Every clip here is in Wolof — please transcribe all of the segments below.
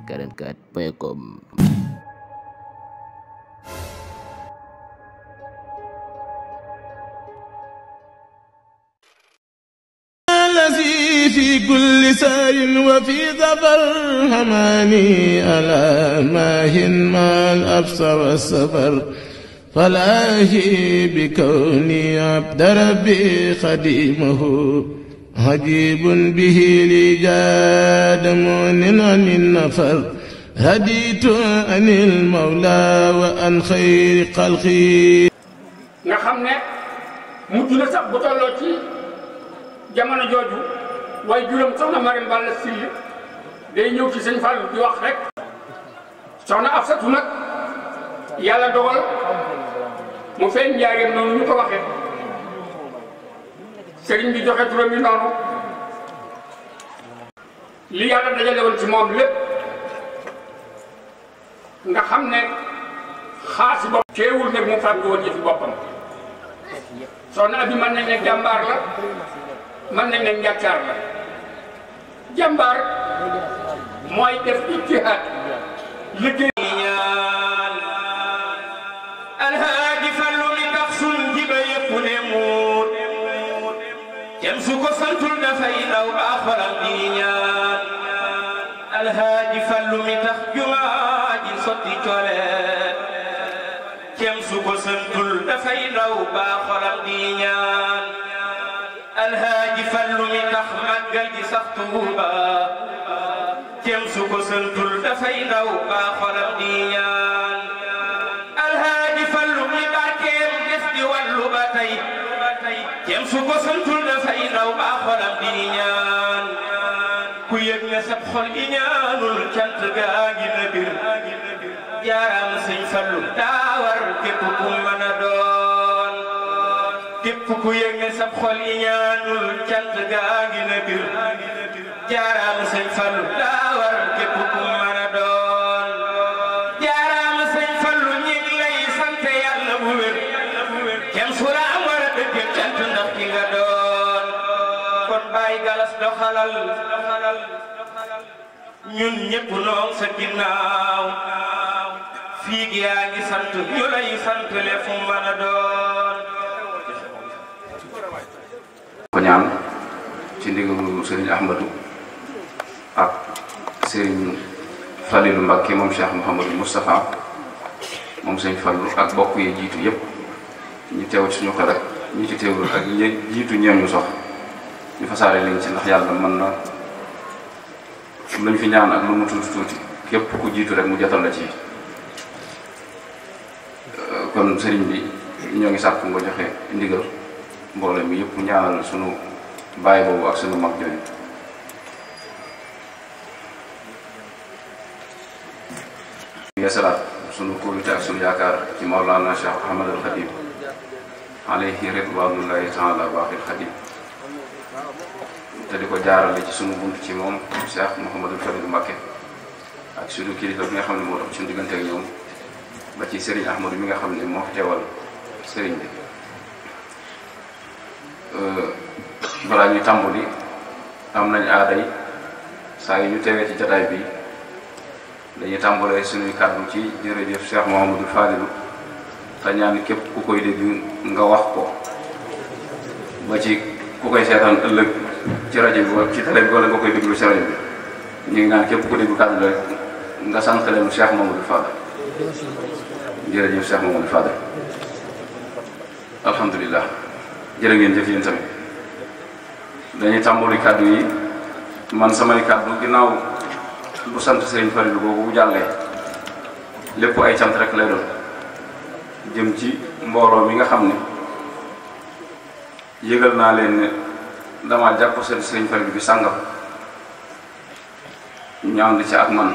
Feeling44.com. في كل سار وفي ظفر هماني ألا ماهن ما الأبص والسفر فلاهي بكوني عبد ربي خديمه عجيب به لي جاد مؤن عن النفر هديت عن المولى وعن خير خلقي nga xam ne mujj na sax bu tolloo ci jamono jooju waaye juróom soxna Mariam Balla Syll day ñëw ci sëñ Fallu di wax rek soxna Afsatu nag yàlla dogal mu feeñ njaareem noonu ñu ko waxee sëriñ bi joxe turam yi noonu li yàlla dajale woon ci moom lépp nga xam ne xaasi bopp teewul nag mu fàggu woon yëfi boppam soxna Abi mën nañ ne jàmbaar la mën nañ ne njàccaar la jàmbaar mooy def ijtihaad liggéey ñaan alhaaji Fallu mi tax sun jiba yëpp ne muut kenn su ko santul dafay daw baa xolam di ñaan alhaaji Fallu mi tax jumaa ji sotti coole kenn su ko santul dafay daw baa xolam di ñaan alhaaji Fallu mi tax màggal gi sax Tuuba kem su ko santul dafay ndaw baa xolam di ñaan alhaaji Fallu mi barkeem def di wàllu ba tey kem su ko santul dafay ndaw baa xolam di ñaan ku yëg ne sab xol gi ñaanul cant gaa ngi na bir jaaraam sëñ Fallu daa war képp ku mën a doon képp ku yëg ne sab xol yi ñaanul cant gaa ngi na bir jaaraam sëñ Fallu daa war képp ku mën a doon jaaraam sëñ Fallu ñi ngi lay sant yàlla bu wér kem su la am war a dëgg cant ndax ki nga doon kon bàyyi galas doxalal ñun ñëpp noon sa ginnaaw fii gi yaa ngi sant ñu lay sant le fu mën a doon ko ñaan ci ndigalu sëriñ Ahmadou ak sëriñ Falilou Mbacké moom Cheikh Mouhamadou Moustapha moom sëñ Fallu ak bokk yi jiitu yëpp ñu teew ci suñu xel rek ñi ci teewul ak ñi jiitu ñeeñu sox ñu fasaale liñ ci ndax yàlla mën na luñ fi ñaan ak lu mu tuuti tuuti képp ku jiitu rek mu jotal la ci kon sëriñ bi ñoo ngi sàkku nga joxe ndigal mbooloo mi yëpp ñaanal sunu baay boobu ak sunu mag jooju yeesalaat sunu kóolute ak sunu yaakaar ci Mawlana Cheikh Ahmadul Khadim alayhi ridwanullahi taala baaxil Khadim te di ko jaarale ci sunu bunt ci moom Cheikh Mouhamadou Falilou Mbacké ak sunu kilifa bi nga xam ne moo dox suñu diggante ak ñoom ba ci Serigne Ahmadou mi nga xam ne moo fi teewal Serigne bi balaa ñuy tàmbali am nañ aaday saa yi ñu teewee ci jataay bi dañuy tàmbalee suñuy kàddu ci jërëjëf Cheikh Mouhamadou Falilou te ñaan képp ku koy dégg nga wax ko ba ci ku koy seetaan ëllëg ci rajo bi wala ci télé bi wala nga koy déglu ci rajo bi ñu ngi naan képp ku déglu kàddu rek nga sant leen Cheikh Mouhamadou Fadal jërëjëf Cheikh Mouhamadou Fadal alhamdulilah jërë ngeen jëf yéen tamit dañuy tàmbali kàddu yi man samay kàddu ginnaaw bu sant Serigne Falilou boobu bu jàllee lépp ay cant rek lay doon jëm ci mbooloo mi nga xam ne yëgal naa leen ne dama jàpp seen Serigne Falilou bi sàngam ñu ànd ci ak man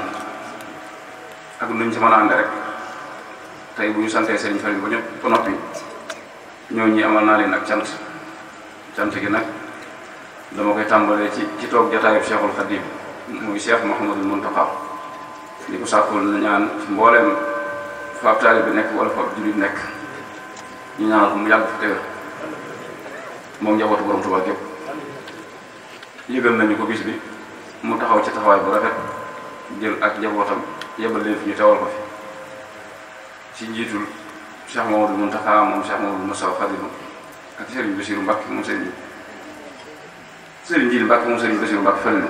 ak nuñ ci mën a ànd rek tey bu ñu santee Serigne Falilou ba ñëpp ba noppi ñoo ñi amal naa leen ak cant gi nag dama koy tàmbalee ci toog jataayu Cheikhul Khadim muy Cheikh Mouhamadou Mountakha di ko sàkkul ñaan mbooleem fa ab taalibe bi nekk wala fa ab jullit nekk ñu ñaanal ko mu yàgg fa teewal moom njabootu borom Tuubaa gépp yëgal nañu ko bis bi mu taxaw ci taxawaay bu rafet jël ak njabootam yebal leen fi ñu teewal ko fi ci njiitul Cheikh Mamadou Mountakha moom Cheikh Mamadou Moussa Fadilou ak Serigne Bassirou Mbacké moom Serigne Djily Mbacké moom Serigne Bassirou Mbacké Fadilou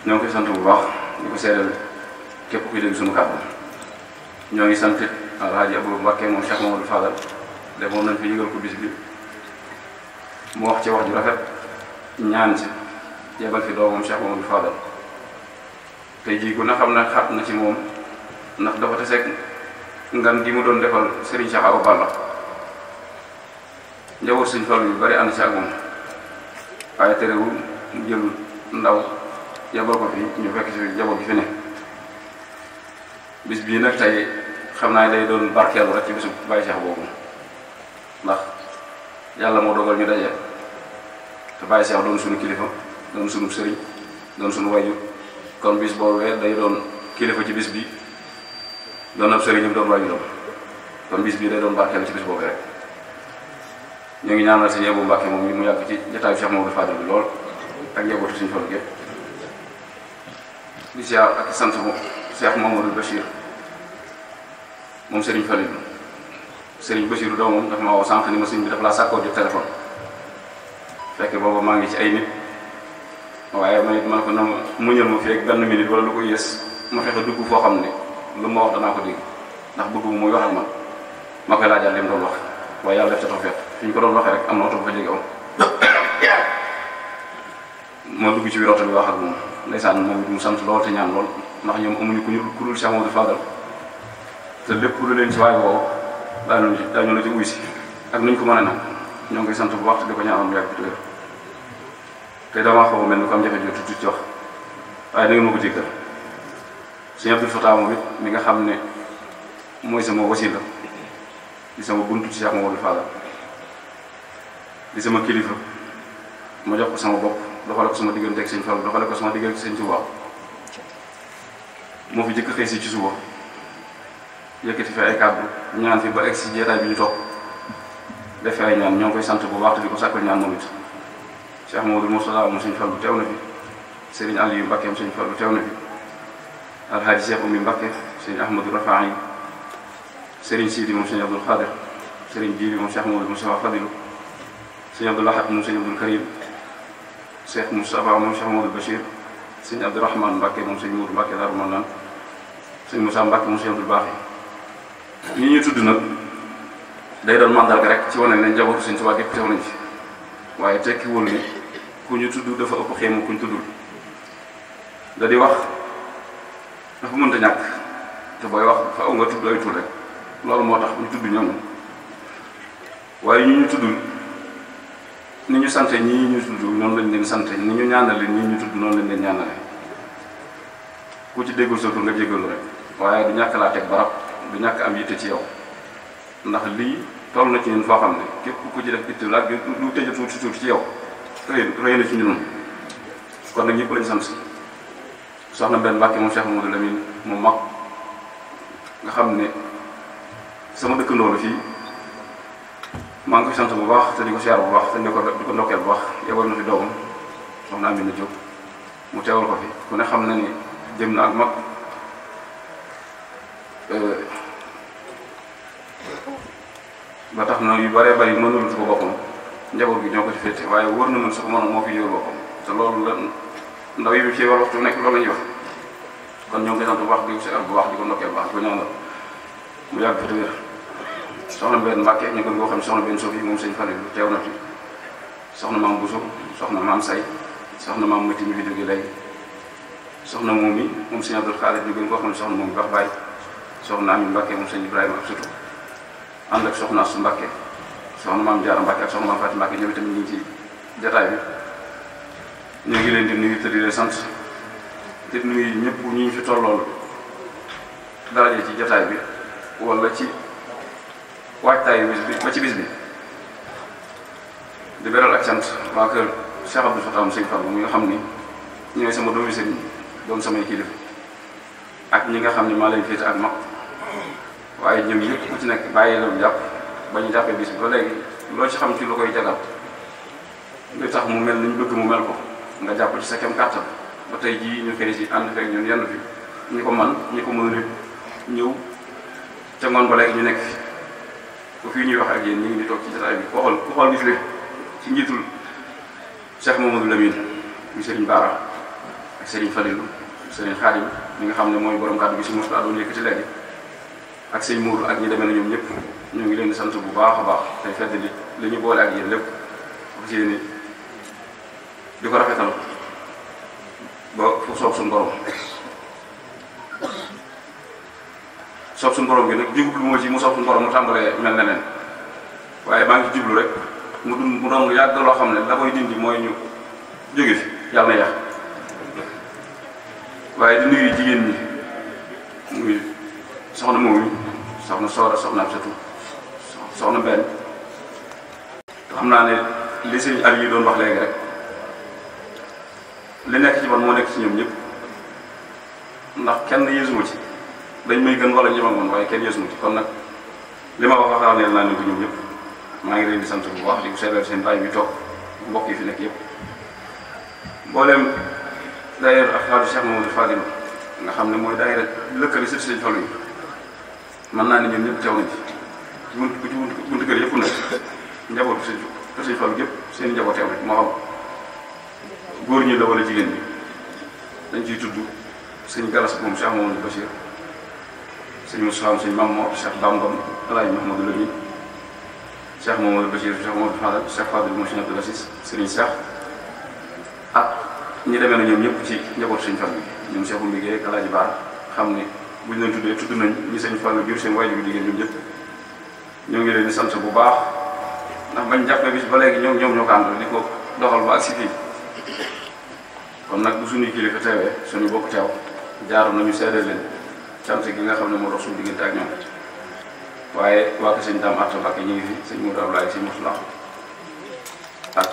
ñoo ngi koy sant bu baax di ko seedal képp kuy dégg suñu kàddu ñoo ngi sant Alhaji Abou Mbacké moom Cheikh Mamadou Fadal demoon nañ fi yëgal ko bis bi mu wax ci wax ju rafet ñaan ci yebal fi doomam Cheikh Mamadou Fadal tey jii ku ne xam na xat na ci moom ndax dafa teseeg ngan gi mu doon defal Serigne Cheikh Awa Balla njaboot Serigne Fallou yu bari ànd ci ak moom waaye terewul mu jël ndaw yebal ko fi ñu fekk ci njaboot gi fi ne bis bii nag tey xam naa day doon barkeelu rek ci bisu Baye Cheikh boobu ndax yàlla moo dogal ñu daje te Baye Cheikh doon suñu kilifa doon suñu sëriñ doon suñu wayjur kon bis boobee day doon kilifa ci bis bi doon ab sëriñam doon wajuram kon bis bii day doon barkeelu ci bis boobee rek ñu ngi ñaanal si Abou Mbacké moom mu yàgg ci jotaayu Cheikh Mamadou Fadal bi lool ak njabootu suñu Fallu gépp di siyaar ak sant mu Cheikh Mamadou Bachir moom Serigne Falilou Serigne Bachir doomam dafa ma woo sànq ni ma sëñ bi dafa laa sàkkoo jot téléphone fekk booba maa ngi ci ay nit waaye man it man ko na muñal ma fi rek benn minute wala lu ko yées ma fexe dugg foo xam ne lu ma wax danaa ko dégg ndax bëgg bu muy wax ak man ma koy laajal li mu doon wax waaye yàlla def ca tawfeex fi ñu ko doon waxee rek am na oto bu fa jege am ma dugg ci biir oto bi wax ak moom ndeysaan moom it mu sant lool te ñaan lool ndax ñoom amuñu ku dul Cheikh Mamadou Fadal te lépp lu leen ci waay woo daañu la ci wuy si ak nuñ ko mën a nag ñoo ngi koy sant bu waxtu di ko ñaanal mu yàgg bi tëgër te damaa xaw a mel ni ko am jafe-jafe tuuti ci wax waaye da ngeen ma ko jéggal Sëñ Abdou Fatah moom it mi nga xam ne mooy sama wasila di sama buntu ci Cheikh Mamadou Fadal di sama kilifa ma jox ko sama bopp doxale ko sama diggante ak Sëñ Fallu doxale ko sama diggante ak Sëñ Tuubaa moo fi jëkk xëy si ci suba yëkkati fi ay kàddu ñaan fi ba egg si jeetaay bi ñu toog def ay ñaan ñoo ngi koy sant bu baax te di ko sàkkal ñaan moom it Cheikh Mamadou Moustapha moom Sëñ Fallu teew na fi Serigne Aliou Mbacké moom Sëñ Fallu teew na fi Alhaji Cheikh Oumy Mbacké Sëñ Ahmadou Rafahi Serigne Sidi moom Sëñ Abdoul Khadir Serigne Djily moom Cheikh Mamadou Moustapha Fadilou Sëñ Abdoul Ahad moom Sëñ Abdoul Karim Cheikh Moustapha moom Cheikh Mamadou Bachir Sëñ Abdourahmane Mbacké moom Sëñ Moudou Mbacké Darou Manane Sëñ Moussa Mbacké moom Sëñ Abdoul Baaxi ñi ñu tudd nag day doon mandarga rek ci wane ne njabootu Sëñ Tuubaa gépp teew nañ ci waaye tekkiwul ni ku ñu tudd dafa ëpp xéemu ku ñu tuddul da di wax dafa mënta ñàkk te booy wax fa aw nga tudd ay tur rek loolu moo tax ñu tudd ñoom waaye ñu tuddul ni ñu sante ñii ñu tudd noonu lañ leen sante ni ñu ñaanale ñii ñu tudd noonu lañ leen ñaanale ku ci déggul sa tur nga jéggalu rek waaye du ñàkk laa teg barab du ñàkk am yitte ci yow ndax lii toll na ci ñun foo xam ne képp ku ci def itte la ak lu tëj tuuti tuuti ci yow rëy na ci ñun kon nag ñëpp lañ sant soxna benn Mbacké moom Cheikh Mamadou Lamine moom mag nga xam ne sama dëkkandoo la fii maa ngi koy sant bu baax te di ko siyaar bu baax te di ko ndokkeel bu baax yebal na fi doomam soxna Amina Diop mu teewal ko fi ku ne xam na ni jëm na ak mag ba tax na yu bëree bëri mënul ko boppam njaboot gi ñoo ko ci féete waaye wóor na mën su ko mënoon moo fi ñëwal boppam te loolu la ndaw yi ci war waxtu nekk loolu la ñuy wax kon ñoo ngi koy sant bu baax di ko siyaar bu baax di ko ndokkeel bu baax di ko ñaanal mu yàgg fi te wér soxna benn Mbacké ñu gën koo xam soxna benn Sofi moom Sëñ Fallu teew na fi soxna maam Bousso soxna maam Say soxna maam Mati mi fi jóge léegi soxna moom mi moom Sëñ Abdoul Khadir ñu gën koo xam ne soxna moom mi wax baay soxna Ami Mbacké moom Sëñ Ibrahima ak surtout ànd ak soxna Asu Mbacké soxna maam Jaara Mbacké ak soxna maam Fatou Mbacké ñoom itam ñu ngi ci jataay bi ñu ngi leen di nuyu te di leen sant te nuyu ñëpp ñu fi tollool daraje ci jataay bi wala ci waajtaayu bis bi ba ci bis bi di beral ak cant waa kër Cheikh Abdou Fatah Sëñ Fallu mi nga xam ni ñooy sama doomi sëriñ doon samay kilifa ak ñi nga xam ni maa leen féete ak mag waaye ñoom yëpp ku ci nekk bàyyi la jàpp ba ñu jàppee bis bi ba léegi loo ci xam ci lu koy jagal li tax mu mel ni ñu bëgg mu mel ko nga jàpp ci sa kem kàttan ba tey jii ñu xëy si ànd fekk ñun yenn fi ñi ko man ñi ko mën a ñëw ca ngoon ba léegi ñu nekk fi ba fii ñuy wax ak yéen ñu ngi di toog ci jotaay bi ku xool gis leen ci njiitul Cheikh Mamadou Lamine mu Serigne Bara ak Serigne Fadilou Serigne Khadim ñi nga xam ne mooy borom kàddu gi si Moustapha doon yëkkati léegi ak sëñ Mourou ak ñi demee na ñoom ñëpp ñoo ngi leen di sant bu baax a baax tey fedd li ñu boole ak yéen lépp wax ci yéen di ko rafetal ba fu soob suñu borom gi nag jublu moo ci mu soob suñu borom mu tàmbalee mel neneen waaye maa ngi ci jublu rek mu doon lu yàgg loo xam ne la koy dindi mooy ñu jóge fi yàlla na yàq waaye di nuyu jigéen ñi muy soxna moomu soxna Soora soxna Absatou soxna benn xam naa ne li sëñ Aliou yi doon wax léegi rek li nekk ci man moo nekk ci ñoom ñëpp ndax kenn yéesuma ci dañ may gën wala ñëma man waaye kenn yéesuma ci kon nag li ma wax waxaaneel naa leen ko ñoom ñëpp maa ngi leen di sant bu baax di ko seetal seen bàyyi bi toog mbokk yi fi nekk yëpp mboolem daayira Ahfadu Cheikh Mamadou Fadil nga xam ne mooy daayira lëkkali sëti sëñ Fallu yi mën naa ne ñoom ñëpp teew nañ ci buntu kër yëpp nag njabootu sëñ Fallu yëpp seen njaboot teew nañ moo xam góor ñi la wala jigéen ñi dañ ciy tudd sëñ Galas moom Cheikh Mamadou Bachir sëñ Moussa sëñ Mamadou Cheikh Bambam Alaaji Mahamadou Lamine Cheikh Mamadou Bachir Cheikh Mamadou Fadal Cheikh Fadal moom Cheikh Abdou Aziz sëriñ Cheikh ak ñi demee na ñoom ñëpp ci njabootu sëñ Fallu bi ñoom Cheikh Liggéey ak Alaaji Baar xam ne buñ leen tuddee tudd nañ ñi sëñ Fallu jur seen waajur jigéen ñoom ñëpp ñoo ngi leen di sant bu baax ndax bañ jàppee bis ba léegi ñoom ñoo ko ànd di ko doxal ba agsi fii kon nag bu suñuy kilifa teewee suñu bokk teew jaaroon nañu seede leen cant gi nga xam ne moo dox suñu diggante ak ñoom waaye waa ko sëñ Dame Atta Mbacké ñu ngi fi sëñ Modou Ablaye sëñ Moustapha ak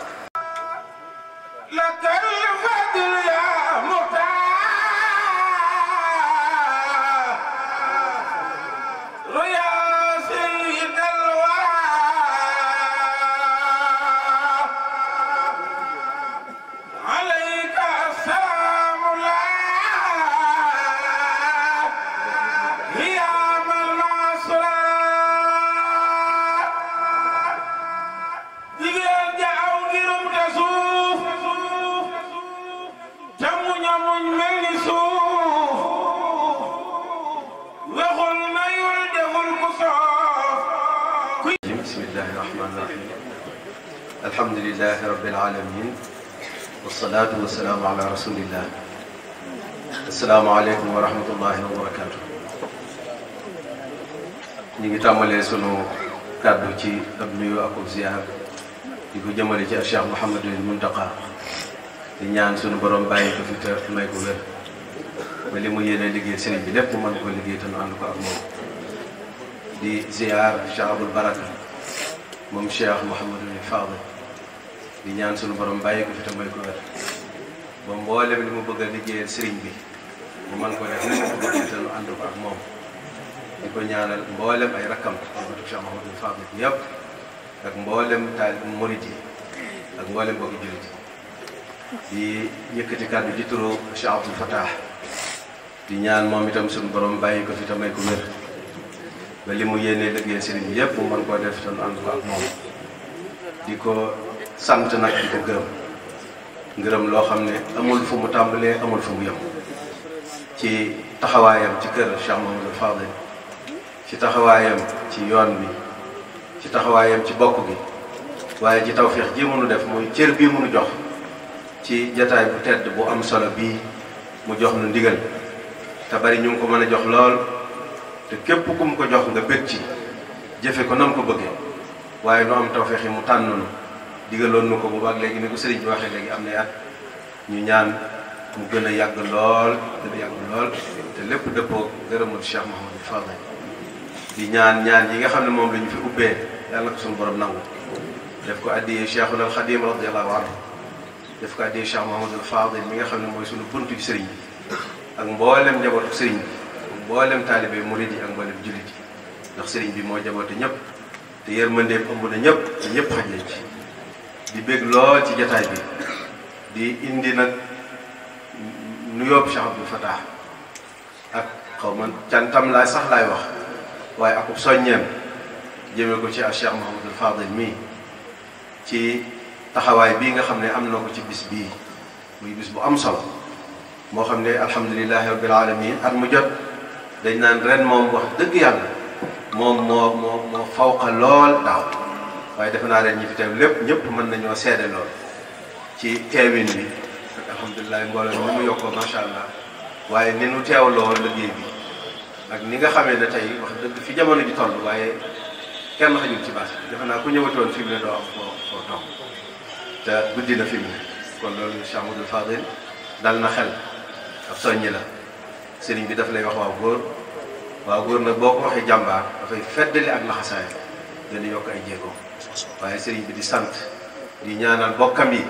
alhamdulilahi rabbil alamin wasalaatu wasalaamu ala rasulillah asalaamaaleykum wa rahmatullahi wa barakatu ñu ngi tàmbalee sunu kàddu ci ab nuyu ak ziar di ko jëmale ci Cheikh Mouhamadul Muntaqa di ñaan sunu borom bàyyi ko fi te may ko wér ba li mu yéene liggéey sëriñ bi lépp mu mën ko liggéey te nu ànd ko ak moom di ziar Cheikh Abul Baraka moom Cheikh Mouhamadul Fadil di ñaan sunu borom bàyyi ko fi te may ko wér ba mboolem li mu bëgg a liggéeyal sëriñ bi mu mën ko def nañ ko bëgg te nu ànd ko ak moom di ko ñaanal mboolem ay rakkam njabootu Cheikh Mouhamadul Fadil yëpp ak mboolem taalib murid yi ak mboolem bokki jullit di yëkkati kàddu ji turu Cheikh Abdoul Fattah di ñaan moom itam sunu borom bàyyi ko fi te may ko wér ba li mu yéenee liggéeyal sëriñ bi yëpp mu mën koo def te nu ànd ko ak moom di ko sant nag di ko ngërëm loo xam ne amul fu mu tàmbalee amul fu mu yem ci taxawaayam ci kër Cheikh Mouhamadul Fadil ci taxawaayam ci yoon bi ci taxawaayam ci bokk gi waaye ci tawféex ji mënu def muy cër bii mënu jox ci jataay bu tedd bu am solo bii mu jox nu ndigal te bari ñu ngi ko mën a jox lool te képp ku mu ko jox nga bëgg ci jëfe ko nam ko bëggee waaye nu am tawféex yi mu tànn nu digaloon nu ko bu baax léegi ni ko sëriñ bi waxee léegi am na at ñu ñaan mu gën a yàgg lool te lépp dëppoo gërëmul Cheikh Mouhamadul Fadil di ñaan yi nga xam ne moom la ñu fi ubbee yàlla ko suñu borom nangu def ko addiyee Cheikhul Khadim radiyallahu anhu def ko addiyee Cheikh Mouhamadul Fadil mi nga xam ne mooy suñu buntu ci sëriñ bi ak mboolem njabootu sëriñ bi mboolem taalibe murid yi ak mboolem jullit yi ndax sëriñ bi moo jaboote ñëpp te yërmandeem ëmb na ñëpp te ñëpp xaj nañ ci di bég lool ci jataay bi di indi nag nuyoo Cheikh Abdoul Fatah ak xaw ma cantam laay sax laay wax waaye akub soññeem jëmee ko ci Cheikh Mouhamadul Fadil mii ci taxawaay bii nga xam ne am na ko ci bis bii muy bis bu am solo moo xam ne alhamdulilahi rabbil alamin at mu jot dañ naan ren moom wax dëgg yàlla moom moo fawqa lool daaw waaye defe naa ren ñi fi teew lépp ñëpp mën nañoo seede lool ci teewin bi ak alhamdulilah mbooloo ni mu yokkoo macha allah waaye ni nu teewloo liggéey bi ak ni nga xamee ne tey wax dëgg fi jamono ji toll waaye kenn xajul ci bâche bi defe naa ku ñëwatoon fi mu ne doo am foo toog te guddi na fi mu ne kon loolu Cheikh Amadou Fadil dal na xel ab soññi la sëriñ bi daf lay wax waaw góor nag boo ko waxee jàmbaar dafay feddali ak laxasaay gën a yokk ay jéego waaye sëriñ bi di sant di ñaanal bokkam yi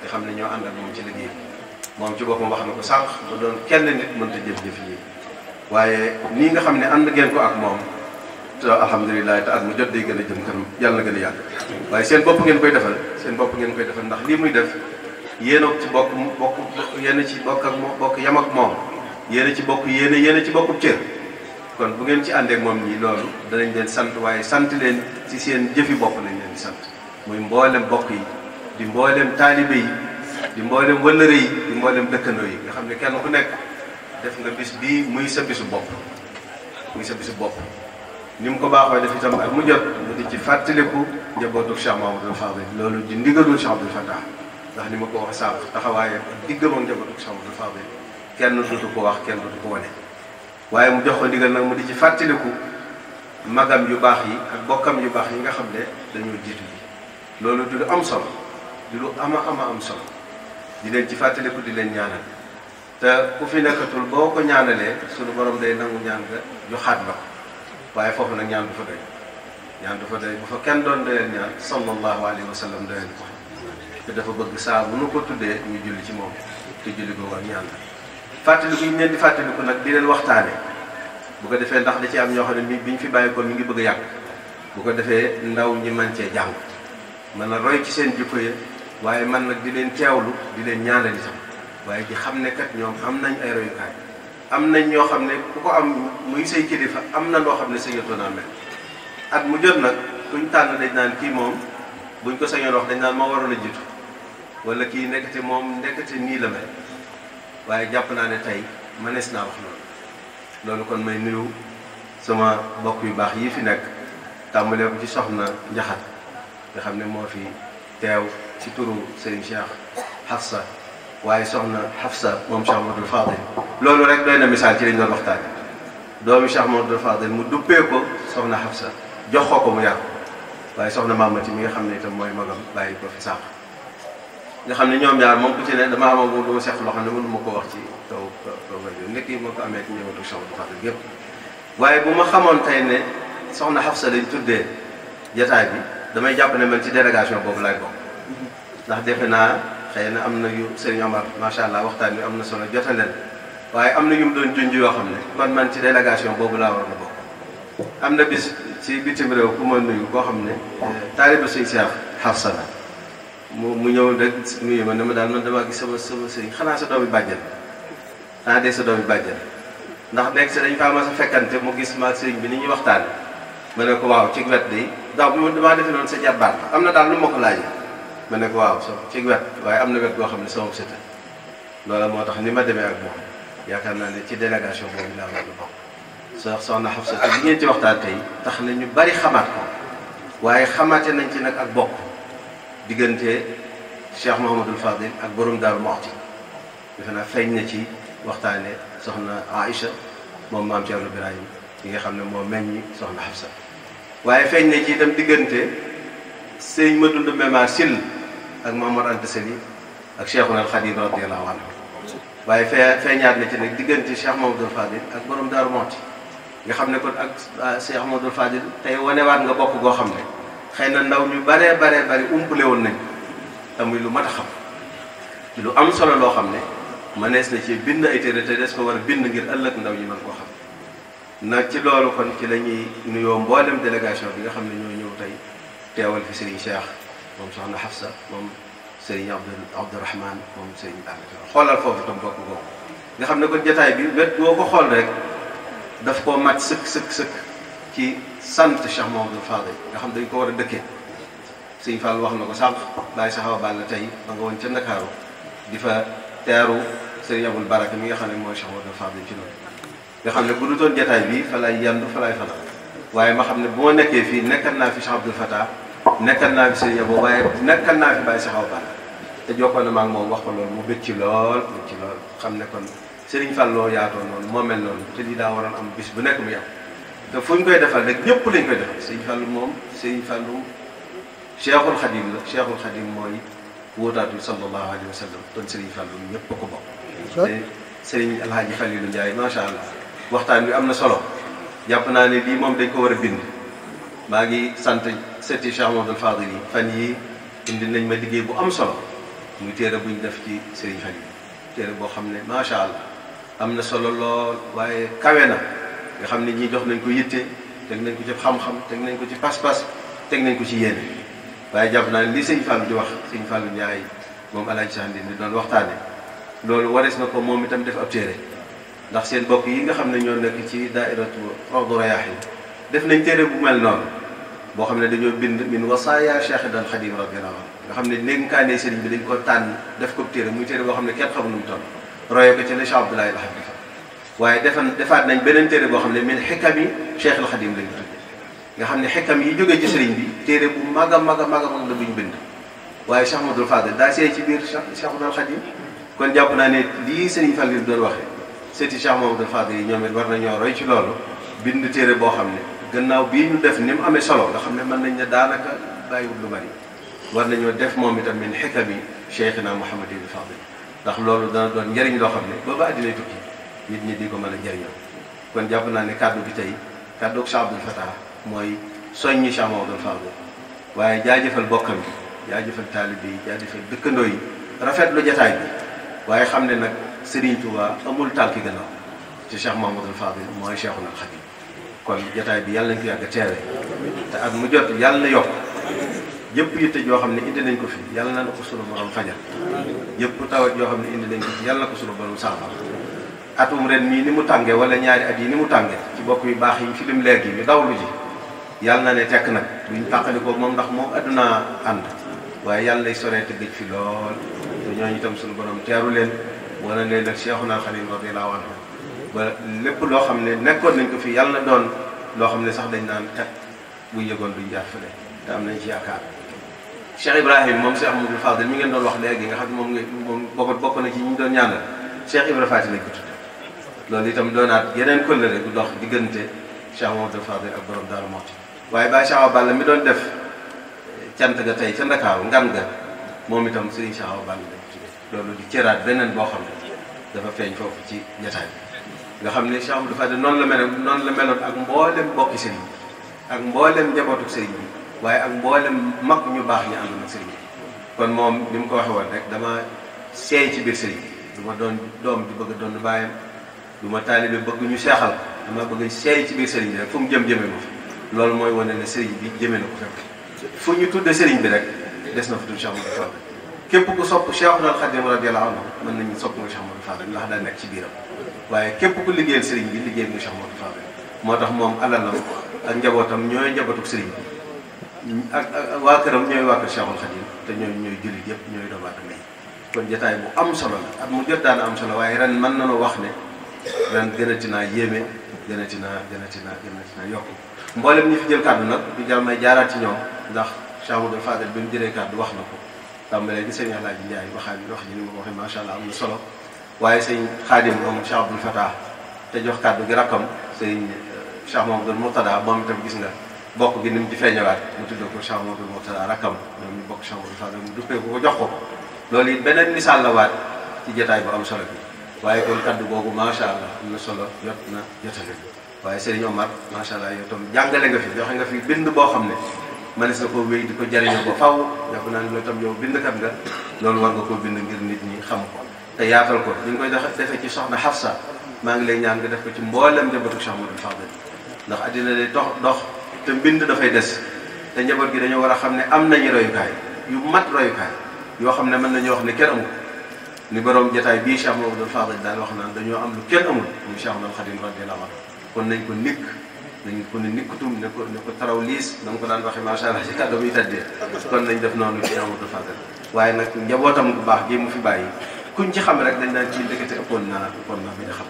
nga xam ne ñoo ànd ak moom ci liggéey bi moom ci boppam wax na ko sànq ba doon kenn nit mënta jëf-jëf yi waaye nii nga xam ne ànd ngeen ko ak moom te alhamdulilah te at mu jot day gën a jëm kanam yàlla na gën a yàgg waaye seen bopp ngeen koy defal ndax lii muy def yéen a ci bokk yéen ci bokk ak moom bokk yam ak moom yéen a ci bokk yéen a ci bokkub cër kon bu ngeen ci àndee ak moom nii loolu danañ leen sant waaye sant leen ci seen jëfi bopp lañ leen di sant muy mboolem bokk yi di mboolem taalibe yi di mboolem wëllëre yi di mboolem dëkkandoo yi nga xam ne kenn ku nekk def nga bis bii muy sa bisu bopp ni mu ko baaxoo def itam ak mu jot mu di ci fàttaliku njabootu Cheikh Mouhamadou Fadil loolu di ndigalul Cheikh Abdoul Fatah ndax ni ma ko wax sànq taxawaayam ak diggam ak njabootu Cheikh Mouhamadou Fadil kenn dutu ko wax kenn dutu ko wane waaye mu jox ko ndigal nag mu di ci fàttaliku magam yu baax yi ak bokkam yu baax yi nga xam ne dañoo jiitu ji loolu du lu am solo di lu ama am solo di leen ci fàttaliku di leen ñaanal te ku fi nekkatul boo ko ñaanalee suñu borom day nangu ñaan nga joxaat la ko waaye foofu nag ñaan du fa doy bu fa kenn doon doyal ñaan sallallahu alayhi wa sallam doyal ko te dafa bëgg saa bu nu ko tuddee ñu julli ci moom te julli ko war ñaan la fàttaliku yi ñu leen di fàttaliku nag di leen waxtaane bu ko defee ndax da ci am ñoo xam ne bi ñu fi bàyyi ko mi ngi bëgg a yàgg bu ko defee ndaw ñi mën cee jàng mën a roy ci seen jikko ya waaye man nag di leen teewlu di leen ñaanal itam waaye di xam ne kat ñoom am nañ ay royukaay am nañ ñoo xam ne ku ko am muy say kilifa am na loo xam ne sa yëtoo naa mel at mu jot nag kuñ tànn dañ naan kii moom buñ ko sañoon wax dañ naan moo waroon a jiitu wala kii nekkate nii la mel waaye jàpp naa ne tey mënees naa wax loolu kon may nuyu sama mbokk yu baax yii fi nekk tàmbalee ko ci soxna Njaxat nga xam ne moo fi teew ci turu Serigne Cheikh Hafsa waaye soxna Hafsa moom Cheikh Mouhamadou Fadil loolu rek doy na misaal ci liñ doon waxtaane doomi Cheikh Mouhamadou Fadil mu duppee ko soxna Hafsa jox ko mu yar waaye soxna Mamati mi nga xam ne itam mooy magam bàyyi ko fi sànq nga xam ne ñoom ñaar moom ku ci ne dama am lu ma seq loo xam ne mënu ma ko wax ci kaw rajo nekk yi moo ko amee ci ñëwatu Cheikh Mouhamadou Fadil yëpp waaye bu ma xamoon tey ne soxna Hafsa lañ tuddee jataay bi damay jàpp ne man ci délégation boobu laay bokk ndax defe naa xëy na am na yu Serigne Omar macha allah waxtaan wi am na solo jotaleen waaye am na ñu mu doon junj yoo xam ne kon man ci délégation boobu laa war na bokk. am na bis ci bitim réew ku ma nuyu koo xam ne taaliba Sëñ Cheikh Hafsa la mu ñëw rek nuyu ma ne ma daal man damaa gis sama sëriñ xanaa sa doomi bàjjen xanaa de sa doomi bàjjen ndax beeg sa dañ faa ma sa fekkante mu gis ma ak sëriñ bi ni ñuy waxtaan ma ne ko waaw ci wet de daaw bi damaa defe noonu sa jarbaat am na daal lu ma ko laaj ma ne ko waaw ci wet waaye am na wet goo xam ne sama sëta loola moo tax ni ma demee ak moom yaakaar naa ne ci délégation boobu laa war a bokk soxna Hafsa te li ngeen ci waxtaan tey tax na ñu bari xamaat ko waaye xamaate nañ ci nag ak bokk diggante Cheikh Mouhamadul Fadil ak borom Daaru Muxti defe naa feeñ na ci waxtaane soxna Aïcha moom maam Thierno Birahim yi nga xam ne moo meññi soxna Hafsa waaye feeñ na ci itam diggante sëñ Madund Memar Sil ak Mamadou Anta Sali ak Cheikhuna al Khadim radiyallahu anhu waaye feeñaat na ci nag diggante Cheikh Mouhamadul Fadil ak borom Daaru Muxti nga xam ne kon ak Cheikh Mouhamadul Fadil tey wanewaat nga bokk goo xam ne xëy na ndaw ñu bari umpule woon nañ te muy lu mat a xam ci lu am solo loo xam ne mënees na ci bind ay téere te des ko war a bind ngir ëllëg ndaw ñi mën koo xam nag ci loolu kon ci la ñuy nuyoo mboolem délégation bi nga xam ne ñoo ñëw tey teewal fi Serigne Cheikh moom soxna Hafsa moom Serigne Abdourahmane moom Serigne Bara xoolal foofu tam bokk googu nga xam ne kon jataay bi wet boo ko xool rek daf koo mat sëkk ci sant Cheikh Mouhamadou Fadil nga xam dañ ko war a dëkkee sëñ Fall wax na ko sànq bàyyi sa xaw a bàll tey ba nga woon ca Ndakaaru di fa teeru sëriñ Abul Baraka mi nga xam ne mooy Cheikh Mouhamadou Fadil ci loolu nga xam ne bu du toon jataay bi fa lay yandu fa lay fanaan waaye ma xam ne bu ma nekkee fii nekkal naa fi Cheikh Abdoul Fatah nekkal naa fi sëriñ Abou waaye nekkal naa fi bàyyi sa xaw a bàll te jokkoon na ma ak moom wax ko loolu mu bëgg ci lool xam ne kon sëriñ Fall loo yaatoo noonu moo mel noonu te lii daa waroon am bis bu nekk mu yàqu te fu ñu koy defal rek ñëpp lañ koy defal sëriñ Fall moom sëriñ Fall Cheikhul Khadim la Cheikhul Khadim mooy wóotaatu sallallahu alayhi wa sallam kon sëriñ Fall ñëpp a ko bokk te sëriñ Alhaji Falilou Ndiaye macha allah waxtaan bi am na solo jàpp naa ne lii moom dañ ko war a bind maa ngi sant setti Cheikh Mouhamadoul Fadil yi fan yi indi nañ ma liggéey bu am solo muy téere buñ def ci sëriñ Falilou téere boo xam ne macha allah am na solo lool waaye kawe na nga xam ne ñii jox nañ ko yitte teg nañ ko ci xam-xam teg nañ ko ci pas-pas teg nañ ko ci yéene waaye jàpp naa ne li sëñ Fall di wax sëñ Fallu Ndiaye moom Alaaji Sandi ni doon waxtaane loolu warees na ko moom itam def ab téere ndax seen bokk yi nga xam ne ñoo nekk ci daairatu Rawdu Rayaahin def nañ téere bu mel noonu boo xam ne dañoo bind min wasaaya Cheikh dal Xadim radiyallahu anhu nga xam ne ndénkaane sëriñ bi dañ ko tànn def ko téere muy téere boo xam ne kenn xamul nu mu toll roye ko ci la Cheikh Abdoulaye Lahad defa waaye defaat nañ beneen téere boo xam ne min xikami Cheikh al Xadim lañu tudde nga xam ne xikam yi jógee ci sëriñ bi téere bu mag a mag la buñ bind waaye Cheikh Mouhamadoul Fadil daa seey ci biir Cheikh al Xadim kon jàpp naa ne lii sëriñ Fall yi doon waxee seeti Cheikh Mouhamadoul Fadil yi ñoom it war nañoo roy ci loolu bind téere boo xam ne gannaaw bii ñu def ni mu amee solo nga xam ne mën nañ ne daanaka bàyyiwul lu bari war nañoo def moom itam min xikami Cheikhina Mouhamadul Fadil ndax loolu dana doon njëriñ loo xam ne ba ba àddinay tukki nit ñi di ko mën a jëriñoo kon jàpp naa ne kàddu bi tey kàddu Cheikh Abdoul Fatah mooy soññi Cheikh Mouhamadoul Fadil waaye jaajëfal bokkam bi jaajëfal taalibe yi jaajëfal dëkkandoo yi rafetlu jataay bi waaye xam ne nag Serigne Touba amul tànki gannaaw ci Cheikh Mouhamadoul Fadil mooy Cheikhul Khadim kon jataay bi yàlla nañ ko yàgg a teewe te at mu jot yàlla na yokk yëpp yitte joo xam ne indi nañ ko fi yàlla na ko sunu borom fajal yëpp tawat yoo xam ne indi nañ ko fi yàlla na ko sunu borom saafara atum ren mii ni mu tànge wala ñaari at yi ni mu tànge ci bokk yu baax yi fi lim léegi ñu dawlu ji yàlla na ne tekk nag duñ tàqalikoo moom ndax moom adduna ànd waaye yàlla lay soree te gëj fi lool te ñooñu itam sunu borom teeru leen wala leen ak Cheikhuna Khadim radiyallahu anhu ba lépp loo xam ne nekkoon nañ ko fi yàlla na doon loo xam ne sax dañ naan kat bu yëgoon duñ jaar fële te am nañ ci yaakaar Cheikh Ibrahim moom Cheikh Mouhamadoul Fadil mi ngeen doon wax léegi nga xam ne moom bokk na ci ñi ñu doon ñaanal Cheikh Ibrahima Fati lañ ko tudde loolu itam doonaat yeneen kóllëre bu dox diggante Cheikh Mouhamadoul Fadil ak borom Daaru Muxti waaye Baye Cheikh Awa Balla mi doon def cant ga tey ca Ndakaaru ngan ga moom itam Serigne Cheikh Awa Balla lañ ko tudde loolu di cëraat beneen boo xam ne dafa feeñ foofu ci ñettaay bi nga xam ne Cheikh Mouhamadoul Fadil noonu la meloon ak mboolem bokki Serigne bi ak mboolem njabootu Serigne bi waaye ak mboolem mag ñu baax ñu ànd ak Serigne bi kon moom ni mu ko waxee woon rek dama seey ci biir Serigne bi du ma doon doom di bëgg a doon bàyyam du ma taalibe bëgg ñu seexal dama bëgg seey ci biir Serigne bi rek fu mu jëme ma fa loolu mooy wane ne Serigne bi jëmee na ko fekk fu ñu tudde Serigne bi rek des na fa tudd Cheikh Mouhamadoul Fadil képp ku sopp Cheikhul Khadim radiyallahu anhu mën nañu sopp nga Cheikh Mouhamadoul Fadil ndax daa nekk ci biiram waaye képp ku liggéeyal Serigne bi liggéeyal nga Cheikh Mouhamadoul Fadil moo tax moom alalam ak njabootam ñooy njabootu Serigne bi ak waa këram ñooy waa kër Cheikhul Khadim te ñooy jullit yëpp ñooy doomu aadama yi kon jotaay bu am solo la at mu jot daana am solo waaye ren mën nañoo wax ne ren gënati naa yéeme gënati naa yokk mboolem ñi fi jël kàddu nag du jar may jaaraat ci ñoom ndax Cheikh Mouhamadoul Fadil bi mu jëlee kàddu wax na ko tàmbalee gi sëñ Alaaji Njaay wax ji ni ma ko waxee macha allah am na solo waaye sëñ Xaadim moom Cheikh Abdoul Fatah te jox kàddu gi rakkam sëñ Cheikh Mouhamadoul Mourtada moom itam gis nga bokk gi ni mu ci feeñewaat mu tuddee ko Cheikh Mouhamadoul Mourtada rakkam ñoom ñu bokk Cheikh Mouhamadoul Fadil mu duppee ko jox ko loolu it beneen misaal la waat ci jotaay bu am solo bi waaye kon kaddu googu macha allah am na solo jotale waaye Serigne Omar macha allah yow tam jàngale nga fi joxe nga fi bind boo xam ne mënees na koo wéy di ko jëriñoo ba faw jàpp naa ne loolu tam yow bindkat nga loolu war nga koo bind ngir nit ñi xam ko te yaatal ko li nga koy defee ci soxna Hafsa maa ngi lay ñaan nga def ko ci mboolem njabootu Cheikh Mouhamadoul Fadil ndax addina day dox te mbind dafay des te njaboot gi dañoo war a xam ne am nañu royukaay yu mat royukaay yoo xam ne mën nañu wax ne kenn amul ni borom jotaay bii Cheikh Mamadou Fadil daan wax naan dañoo am lu kenn amul muy Cheikh Ahmadou Khadim radiyallahu anhu kon nañ ko nikk nañ ko ne nikkutum ne ko taraw liis na ko daan waxee macha allah ci kàddu muy tàddee kon nañ def noonu ci Amadou Fadel waaye nag njabootam bu baax gi mu fi bàyyi kuñ ci xam rek dañ naan ci ndekete ëppoon naa bi nga xam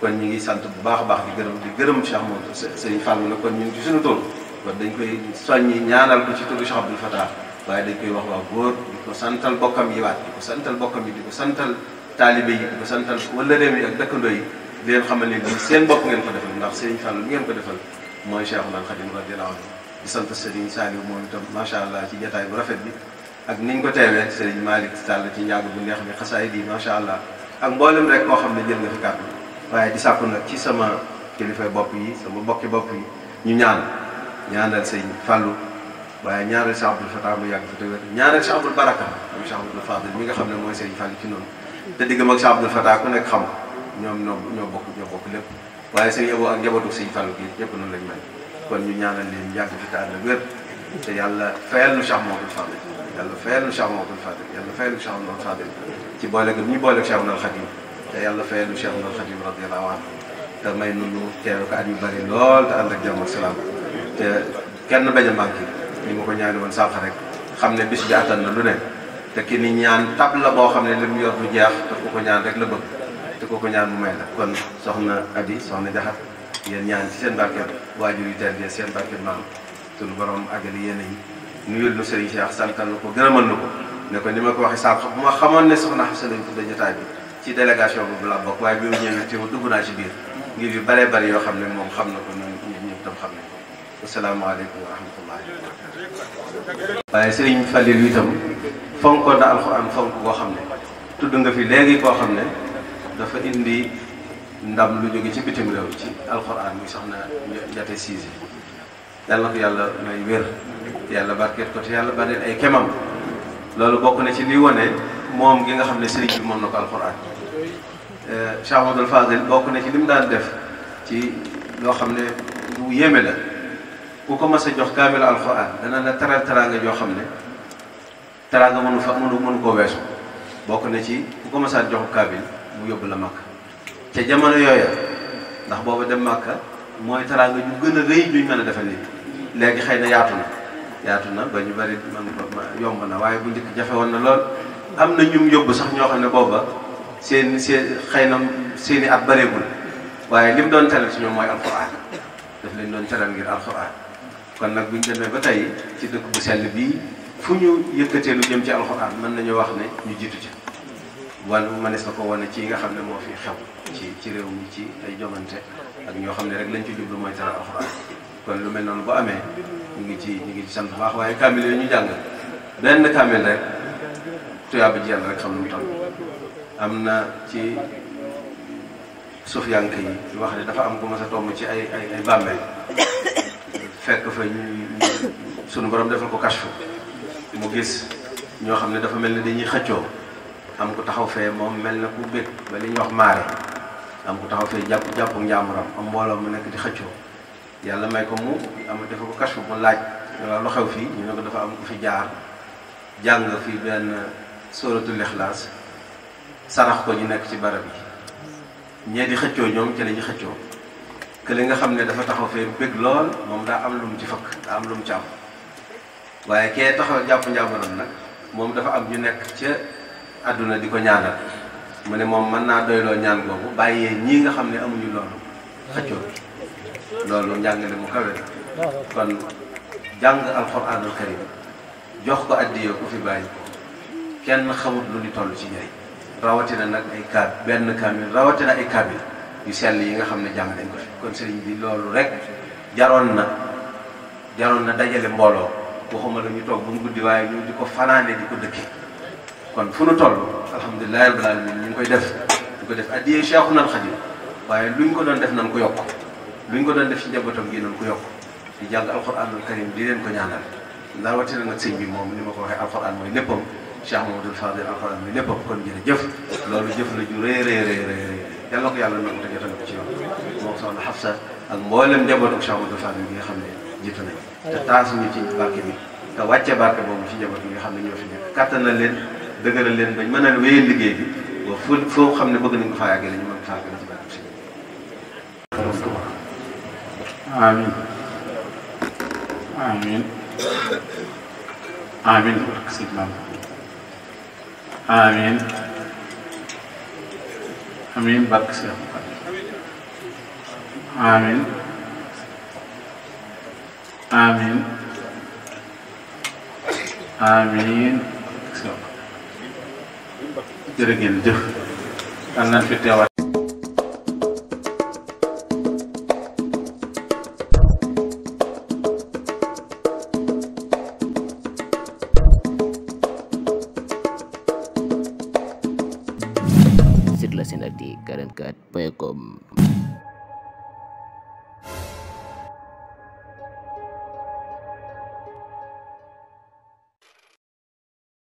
kon ñu ngi sant bu baax a baax di gërëm Cheikh Mamadou Serigne Fall nag kon ñu ngi ci suñu tool kon dañ koy soññi ñaanal ko ci turu Cheikh Abdoul Fatah waaye dañ koy wax waa góor di ko santal bokkam yi waat di ko santal bokkam yi di ko santal taalibe yi di ko santal wala réew yi ak dëkkandoo yi di leen xamal ne seen bopp ngeen ko defal ndax Serigne Fall lu ngeen ko defal mooy Cheikhul Khadim radiyallahu anhu di sant Serigne Saliou moom itam macha allah ci jataay bu rafet bi ak niñ ko teewee Serigne Malick Sall ci njàng bu neex bi xasaay di macha allah ak mboolem rek koo xam ne jël nga fi kàddu waaye di sàkku nag ci sama kilifay bopp yi sama bokki bopp yi ñu ñaanal Serigne Fallou waaye ñaanal Cheikh Abdoul Fatah mu yàgg fi te wér ñaanal Cheikh Abdoul Baraka am Cheikh Abdoul Fadil mi nga xam ne mooy Serigne Fallou ci noonu te diggam ak Cheikh Abdoul Fatah ku nekk xam ñoom ñoo bokk lépp waaye Serigne Abo ak njabootu Serigne Fallou gi yëpp noonu lañ mel kon ñu ñaanal leen yàgg fi te ànd ak wér te yàlla fayal nu Cheikh Mamadou Fadil yàlla fayal nu Cheikh Mamadou Fadil yàlla fayal nu Cheikh Mamadou Fadil ci boole gi ñu boole Cheikh Ahmadou Khadim te yàlla fayal nu Cheikh Ahmadou Khadim radiyallahu anhu te may nu teew ko at yu bari lool te ànd ak jàmm ak salaam te kenn bañ a manqué ni ma ko ñaani woon sànq rek xam ne bis bi attan na lu ne te ki ni ñaan tab la boo xam ne li mu yor du jeex te ku ko ñaan rek la bëgg te ku ko ñaan mu may la kon soxna Abi soxna Jaxat yéen ñaan ci seen barkeel waajur yu teel seen barkeel maam suñu borom àggali yéen yi nuyul nu Serigne Cheikh santal na ko gërëmal na ko ne ko ni ma ko waxee sànq bu ma xamoon ne soxna Xafsa lañ tudde jotaay bi ci délégation boobu la bokk waaye bi mu ñëwee ci dugg naa ci biir ngir yu bare bari yoo xam ne moom xam na ko ñun ñëpp tam xam nañ ko asalaamaaleykum wa rahmatullahi waaye Serigne Fallil itam fonkoon na alxuraan fonk koo xam ne tudd nga fi léegi koo xam ne dafa indi ndam lu jóge ci bitim réew ci alxuraan muy soxna Njate Siise yàlla na ko yàlla may wér yàlla barkeet ko te yàlla bareel ay kemam loolu bokk na ci li wane moom gi nga xam ne sëriñ bi moom na ko alxuraan Cheikh Ahmadou Fadil bokk na ci li mu daan def ci loo xam ne lu yéeme la ku ko mas a jox kaamil alxuraan dana la teral teraanga joo xam ne teraanga mënu koo weesu bokk na ci ku ko mas a jox kaamil mu yóbbu la Makka ca jamono yooya ndax booba dem Makka mooy teraanga ñu gën a rëy juñ mën a defal nit léegi xëy na yaatu na ba ñu bari man yomb na waaye bu njëkk jafe woon na lool am na ñum yóbbu sax ñoo xam ne booba seen xëy na seeni at bareegul waaye li mu doon teral ci ñoom mooy alxuraan daf leen doon teral ngir alxuraan kon nag buñ demee ba tey ci dëkk bu sell bii fu ñu yëkkatee lu jëm ci alxuraan mën nañu wax ne ñu jiitu ci wala mënees na ko wane ci nga xam ne moo fi xew ci réew mi ci ay jomante ak ñoo xam ne rek lañ ci jublu mooy teral alxuraan kon lu mel noonu bu amee ñu ngi ci sant bu baax waaye kaamil yooyu ñu jàng benn kaamil rek tuyaaba ji yàlla rek xam lu mu toll am na ci sufiyanke yi wax ne dafa am ku mas a tomb ci ay bàmmeel fekk fa sunu borom defal ko kashfu mu gis ñoo xam ne dafa mel ne dañuy xëccoo am ku taxaw fee moom mel na ku bëgg ba li ñuy wax maare am ku taxaw fee jàpp njaamuram am mbooloo mu nekk di xëccoo yàlla may ko mu am dafa ko kashfu mu laaj lu xew fii ñu ne ko dafa am ku fi jaar jàng fi benn suratul Ixlaas sarax ko ñu nekk ci barab yi ñee di xëccoo ñoom ci la ñu xëccoo que li nga xam ne dafa taxaw fee bëgg lool moom daa am lu mu ci fëkk daa am lu mu ci am waaye kee taxaw jàpp njaamuram nag moom dafa am ñu nekk ca àdduna di ko ñaanal mu ne moom mën naa doyloo ñaan googu bàyyee ñii nga xam ne amuñu loolu xëccoo loolu njàngale mu kawe la kon jàng alxuraanul karim jox ko addiyee ku fi bàyyi ko kenn xamut lu ni toll ci njëriñ rawatina nag ay benn kaamil rawatina ay kaamil yu sell yi nga xam ne jàng nañ ko fi kon sëriñ bi loolu rek jaroon na dajale mbooloo waxuma la ñu toog bu mu guddi waaye ñu di ko fanaane di ko dëkke kon fu nu toll alhamdulilahi rabbil alamin ñu ngi koy def di ko def addiyee Cheikhul Khadim waaye luñ ko doon def nan ko yokk luñ ko doon def ci njabootam gi nan ko yokk di jàng alxuraanul karim di leen ko ñaanal rawatina nag sëñ bi moom ni ma ko waxee alxuraan mooy léppam Cheikh Mamadou Fadil alxuraan mooy léppam kon jërëjëf loolu jëf la ju rëy yal na ko yàlla nangu te jotal ko ci yoon moom soxna Xafsa ak mboolem njabootu Cheikh Mamadou Fadil bi nga xam ne jiitu nañ te taasuñu ci barke bi te wàcce barke boobu ci njaboot bi nga xam ne ñoo fi nekk kattanal leen dëgëral leen bañ mën a wéyal liggéey bi ba foo xam ne bëgg nañ ko faa yàggale ñu mën faa yàggale ci barke si amin amin amin barke si maam amin amin barke si amin amin amin jërë ngeen jëf dal nañ fi teewaat Site la Senactu 44.com